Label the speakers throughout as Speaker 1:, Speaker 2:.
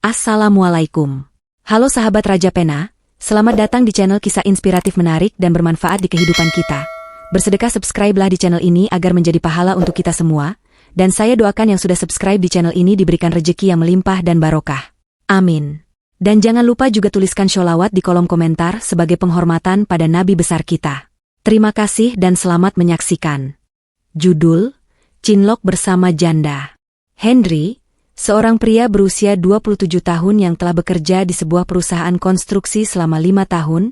Speaker 1: Assalamualaikum. Halo sahabat Raja Pena, selamat datang di channel kisah inspiratif menarik dan bermanfaat di kehidupan kita. Bersedekah subscribe-lah di channel ini agar menjadi pahala untuk kita semua, dan saya doakan yang sudah subscribe di channel ini diberikan rejeki yang melimpah dan barokah. Amin. Dan jangan lupa juga tuliskan sholawat di kolom komentar sebagai penghormatan pada Nabi besar kita. Terima kasih dan selamat menyaksikan. Judul, Cinlok bersama Janda. Henry, seorang pria berusia 27 tahun yang telah bekerja di sebuah perusahaan konstruksi selama 5 tahun,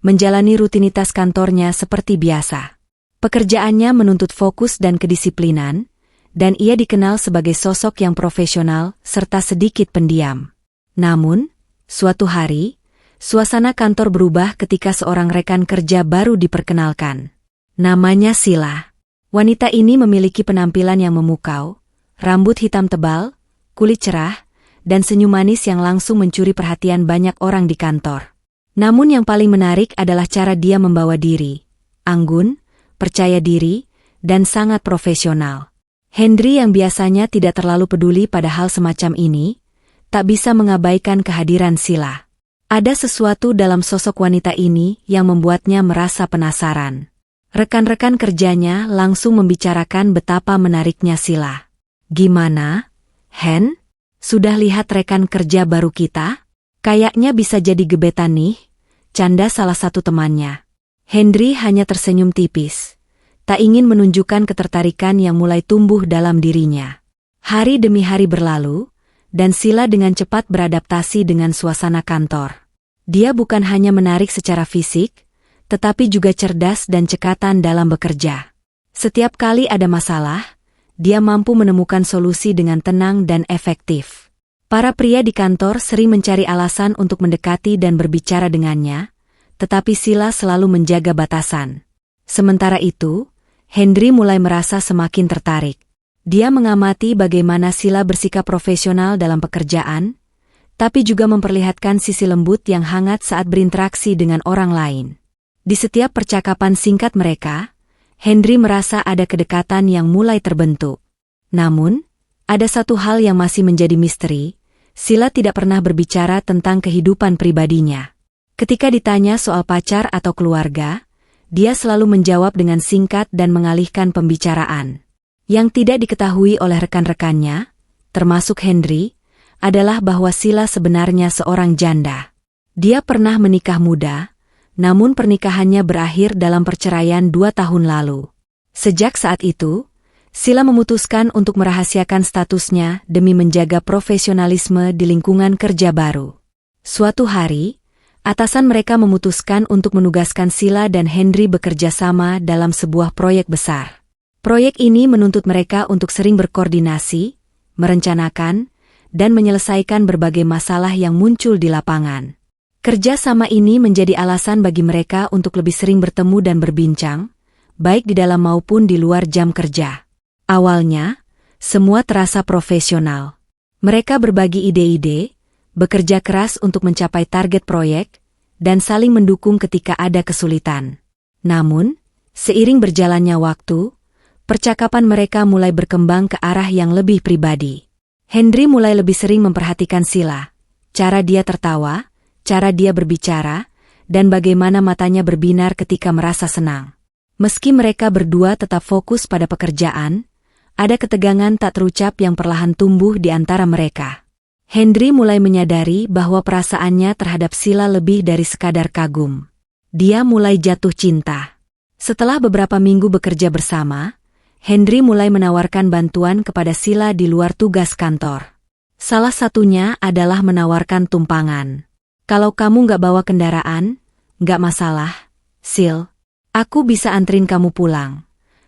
Speaker 1: menjalani rutinitas kantornya seperti biasa. Pekerjaannya menuntut fokus dan kedisiplinan, dan ia dikenal sebagai sosok yang profesional serta sedikit pendiam. Namun, suatu hari, suasana kantor berubah ketika seorang rekan kerja baru diperkenalkan. Namanya Sila. Wanita ini memiliki penampilan yang memukau, rambut hitam tebal, kulit cerah, dan senyum manis yang langsung mencuri perhatian banyak orang di kantor. Namun yang paling menarik adalah cara dia membawa diri. Anggun, percaya diri, dan sangat profesional. Henry yang biasanya tidak terlalu peduli pada hal semacam ini, tak bisa mengabaikan kehadiran Sila. Ada sesuatu dalam sosok wanita ini yang membuatnya merasa penasaran. Rekan-rekan kerjanya langsung membicarakan betapa menariknya Sila. Gimana, Hen? Sudah lihat rekan kerja baru kita? Kayaknya bisa jadi gebetan nih, canda salah satu temannya. Henry hanya tersenyum tipis. Tak ingin menunjukkan ketertarikan yang mulai tumbuh dalam dirinya. Hari demi hari berlalu, dan Sila dengan cepat beradaptasi dengan suasana kantor. Dia bukan hanya menarik secara fisik, tetapi juga cerdas dan cekatan dalam bekerja. Setiap kali ada masalah, dia mampu menemukan solusi dengan tenang dan efektif. Para pria di kantor sering mencari alasan untuk mendekati dan berbicara dengannya, tetapi Sila selalu menjaga batasan. Sementara itu, Henry mulai merasa semakin tertarik. Dia mengamati bagaimana Sila bersikap profesional dalam pekerjaan, tapi juga memperlihatkan sisi lembut yang hangat saat berinteraksi dengan orang lain. Di setiap percakapan singkat mereka, Henry merasa ada kedekatan yang mulai terbentuk. Namun, ada satu hal yang masih menjadi misteri. Sila tidak pernah berbicara tentang kehidupan pribadinya. Ketika ditanya soal pacar atau keluarga, dia selalu menjawab dengan singkat dan mengalihkan pembicaraan. Yang tidak diketahui oleh rekan-rekannya, termasuk Henry, adalah bahwa Sila sebenarnya seorang janda. Dia pernah menikah muda, namun pernikahannya berakhir dalam perceraian 2 tahun lalu. Sejak saat itu, Sila memutuskan untuk merahasiakan statusnya demi menjaga profesionalisme di lingkungan kerja baru. Suatu hari, atasan mereka memutuskan untuk menugaskan Sila dan Henry bekerja sama dalam sebuah proyek besar. Proyek ini menuntut mereka untuk sering berkoordinasi, merencanakan, dan menyelesaikan berbagai masalah yang muncul di lapangan. Kerja sama ini menjadi alasan bagi mereka untuk lebih sering bertemu dan berbincang, baik di dalam maupun di luar jam kerja. Awalnya, semua terasa profesional. Mereka berbagi ide-ide, bekerja keras untuk mencapai target proyek, dan saling mendukung ketika ada kesulitan. Namun, seiring berjalannya waktu, percakapan mereka mulai berkembang ke arah yang lebih pribadi. Henry mulai lebih sering memperhatikan Sila, cara dia tertawa, cara dia berbicara, dan bagaimana matanya berbinar ketika merasa senang. Meski mereka berdua tetap fokus pada pekerjaan, ada ketegangan tak terucap yang perlahan tumbuh di antara mereka. Henry mulai menyadari bahwa perasaannya terhadap Sila lebih dari sekadar kagum. Dia mulai jatuh cinta. Setelah beberapa minggu bekerja bersama, Henry mulai menawarkan bantuan kepada Sila di luar tugas kantor. Salah satunya adalah menawarkan tumpangan. Kalau kamu nggak bawa kendaraan, nggak masalah, Sil. Aku bisa antrin kamu pulang,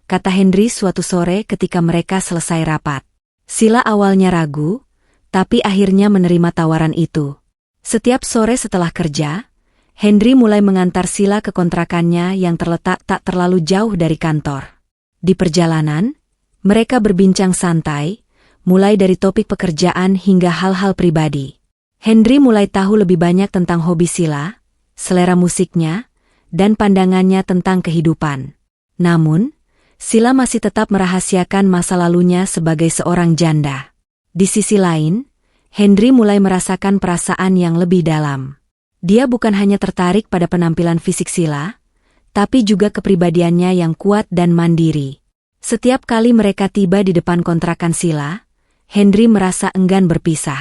Speaker 1: kata Henry suatu sore ketika mereka selesai rapat. Sila awalnya ragu, tapi akhirnya menerima tawaran itu. Setiap sore setelah kerja, Henry mulai mengantar Sila ke kontrakannya yang terletak tak terlalu jauh dari kantor. Di perjalanan, mereka berbincang santai, mulai dari topik pekerjaan hingga hal-hal pribadi. Henry mulai tahu lebih banyak tentang hobi Sila, selera musiknya, dan pandangannya tentang kehidupan. Namun, Sila masih tetap merahasiakan masa lalunya sebagai seorang janda. Di sisi lain, Henry mulai merasakan perasaan yang lebih dalam. Dia bukan hanya tertarik pada penampilan fisik Sheila, tapi juga kepribadiannya yang kuat dan mandiri. Setiap kali mereka tiba di depan kontrakan Sheila, Henry merasa enggan berpisah.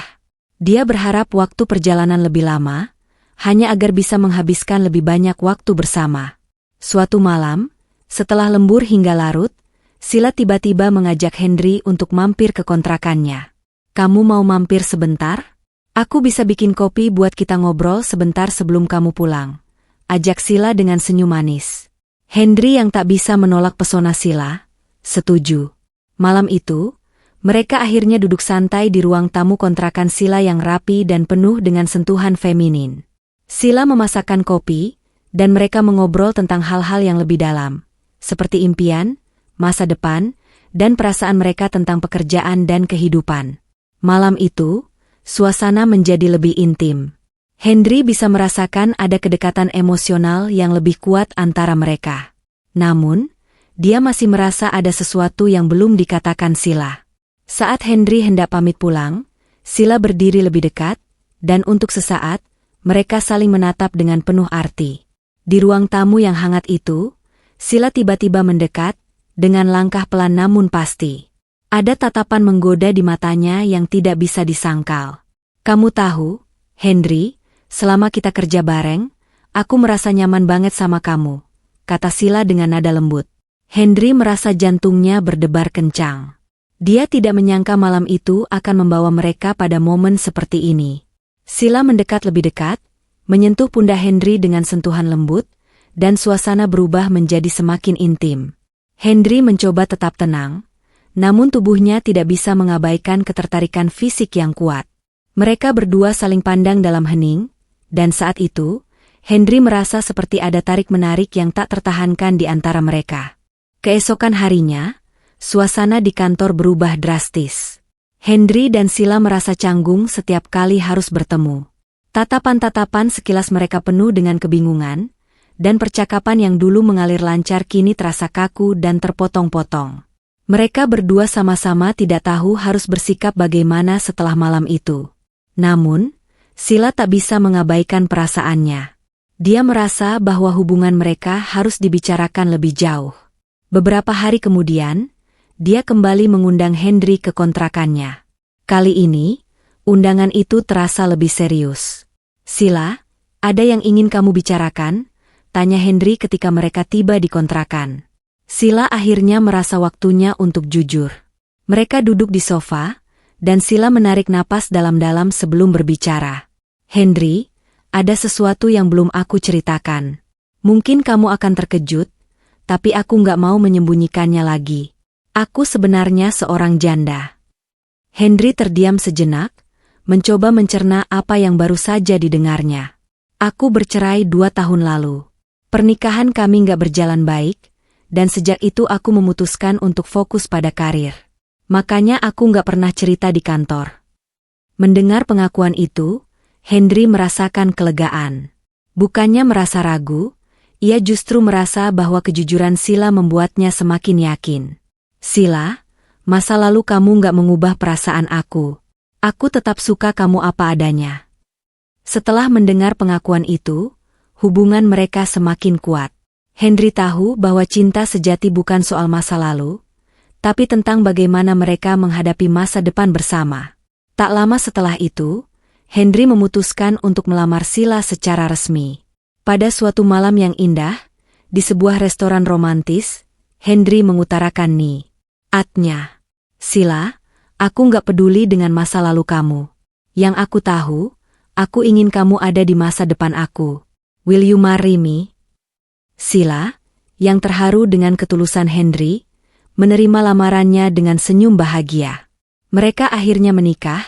Speaker 1: Dia berharap waktu perjalanan lebih lama, hanya agar bisa menghabiskan lebih banyak waktu bersama. Suatu malam, setelah lembur hingga larut, Sheila tiba-tiba mengajak Henry untuk mampir ke kontrakannya. "Kamu mau mampir sebentar? Aku bisa bikin kopi buat kita ngobrol sebentar sebelum kamu pulang," ajak Sheila dengan senyum manis. Henry yang tak bisa menolak pesona Sheila, setuju. Malam itu, mereka akhirnya duduk santai di ruang tamu kontrakan Sheila yang rapi dan penuh dengan sentuhan feminin. Sheila memasakkan kopi, dan mereka mengobrol tentang hal-hal yang lebih dalam, seperti impian, masa depan, dan perasaan mereka tentang pekerjaan dan kehidupan. Malam itu, suasana menjadi lebih intim. Henry bisa merasakan ada kedekatan emosional yang lebih kuat antara mereka. Namun, dia masih merasa ada sesuatu yang belum dikatakan Sheila. Saat Henry hendak pamit pulang, Sheila berdiri lebih dekat, dan untuk sesaat, mereka saling menatap dengan penuh arti. Di ruang tamu yang hangat itu, Sheila tiba-tiba mendekat, dengan langkah pelan namun pasti. Ada tatapan menggoda di matanya yang tidak bisa disangkal. "Kamu tahu, Henry, selama kita kerja bareng, aku merasa nyaman banget sama kamu," kata Sheila dengan nada lembut. Henry merasa jantungnya berdebar kencang. Dia tidak menyangka malam itu akan membawa mereka pada momen seperti ini. Sheila mendekat lebih dekat, menyentuh pundak Henry dengan sentuhan lembut, dan suasana berubah menjadi semakin intim. Henry mencoba tetap tenang, namun tubuhnya tidak bisa mengabaikan ketertarikan fisik yang kuat. Mereka berdua saling pandang dalam hening, dan saat itu, Henry merasa seperti ada tarik-menarik yang tak tertahankan di antara mereka. Keesokan harinya, suasana di kantor berubah drastis. Henry dan Sheila merasa canggung setiap kali harus bertemu. Tatapan-tatapan sekilas mereka penuh dengan kebingungan, dan percakapan yang dulu mengalir lancar kini terasa kaku dan terpotong-potong. Mereka berdua sama-sama tidak tahu harus bersikap bagaimana setelah malam itu. Namun, Sheila tak bisa mengabaikan perasaannya. Dia merasa bahwa hubungan mereka harus dibicarakan lebih jauh. Beberapa hari kemudian, dia kembali mengundang Henry ke kontrakannya. Kali ini, undangan itu terasa lebih serius. "Sheila, ada yang ingin kamu bicarakan?" tanya Henry ketika mereka tiba di kontrakan. Sheila akhirnya merasa waktunya untuk jujur. Mereka duduk di sofa, dan Sheila menarik napas dalam-dalam sebelum berbicara. "Henry, ada sesuatu yang belum aku ceritakan. Mungkin kamu akan terkejut, tapi aku nggak mau menyembunyikannya lagi. Aku sebenarnya seorang janda." Henry terdiam sejenak, mencoba mencerna apa yang baru saja didengarnya. "Aku bercerai 2 tahun lalu. Pernikahan kami nggak berjalan baik, dan sejak itu aku memutuskan untuk fokus pada karir. Makanya aku nggak pernah cerita di kantor." Mendengar pengakuan itu, Henry merasakan kelegaan. Bukannya merasa ragu, ia justru merasa bahwa kejujuran Sheila membuatnya semakin yakin. "Sheila, masa lalu kamu nggak mengubah perasaan aku. Aku tetap suka kamu apa adanya." Setelah mendengar pengakuan itu, hubungan mereka semakin kuat. Henry tahu bahwa cinta sejati bukan soal masa lalu, tapi tentang bagaimana mereka menghadapi masa depan bersama. Tak lama setelah itu, Henry memutuskan untuk melamar Sheila secara resmi. Pada suatu malam yang indah, di sebuah restoran romantis, Henry mengutarakan niatnya. "Sheila, aku nggak peduli dengan masa lalu kamu. Yang aku tahu, aku ingin kamu ada di masa depan aku. Will you marry me?" Sheila, yang terharu dengan ketulusan Henry, menerima lamarannya dengan senyum bahagia. Mereka akhirnya menikah,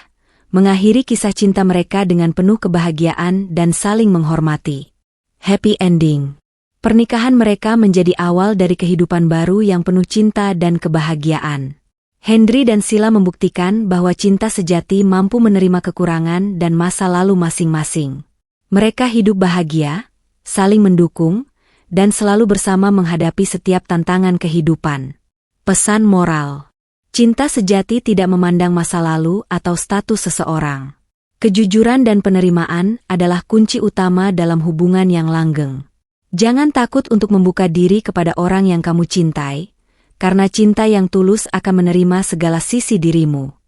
Speaker 1: mengakhiri kisah cinta mereka dengan penuh kebahagiaan dan saling menghormati. Happy ending. Pernikahan mereka menjadi awal dari kehidupan baru yang penuh cinta dan kebahagiaan. Henry dan Sheila membuktikan bahwa cinta sejati mampu menerima kekurangan dan masa lalu masing-masing. Mereka hidup bahagia, saling mendukung, dan selalu bersama menghadapi setiap tantangan kehidupan. Pesan moral. Cinta sejati tidak memandang masa lalu atau status seseorang. Kejujuran dan penerimaan adalah kunci utama dalam hubungan yang langgeng. Jangan takut untuk membuka diri kepada orang yang kamu cintai, karena cinta yang tulus akan menerima segala sisi dirimu.